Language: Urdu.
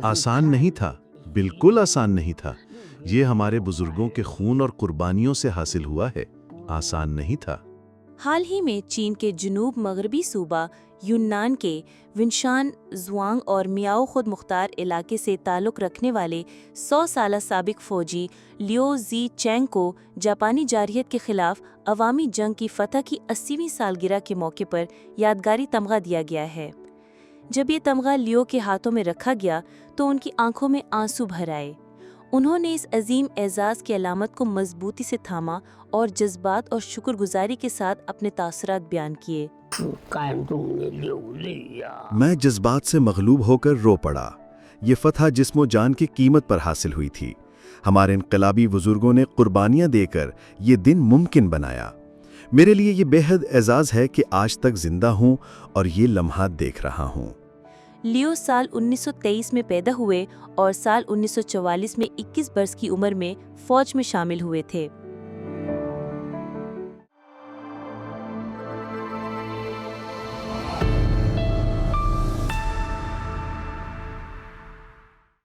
آسان نہیں تھا، بالکل آسان نہیں تھا۔ یہ ہمارے بزرگوں کے خون اور قربانیوں سے حاصل ہوا ہے، آسان نہیں تھا۔ حال ہی میں چین کے جنوب مغربی صوبہ یونان کے ونشان زوانگ اور میاؤ خود مختار علاقے سے تعلق رکھنے والے 100 سالہ سابق فوجی لیو زی چینگ کو جاپانی جارحیت کے خلاف عوامی جنگ کی فتح کی 80ویں سالگرہ کے موقع پر یادگاری تمغہ دیا گیا ہے۔ جب یہ تمغہ لیو کے ہاتھوں میں رکھا گیا تو ان کی آنکھوں میں آنسو بھر آئے۔ انہوں نے اس عظیم اعزاز کی علامت کو مضبوطی سے تھاما اور جذبات اور شکر گزاری کے ساتھ اپنے تاثرات بیان کیے۔ میں جذبات سے مغلوب ہو کر رو پڑا۔ یہ فتح جسم و جان کی قیمت پر حاصل ہوئی تھی۔ ہمارے انقلابی بزرگوں نے قربانیاں دے کر یہ دن ممکن بنایا۔ میرے لیے یہ بے حد اعزاز ہے کہ آج تک زندہ ہوں اور یہ لمحات دیکھ رہا ہوں۔ لیو سال 1923 میں پیدا ہوئے اور سال 1944 میں 21 برس کی عمر میں فوج میں شامل ہوئے تھے۔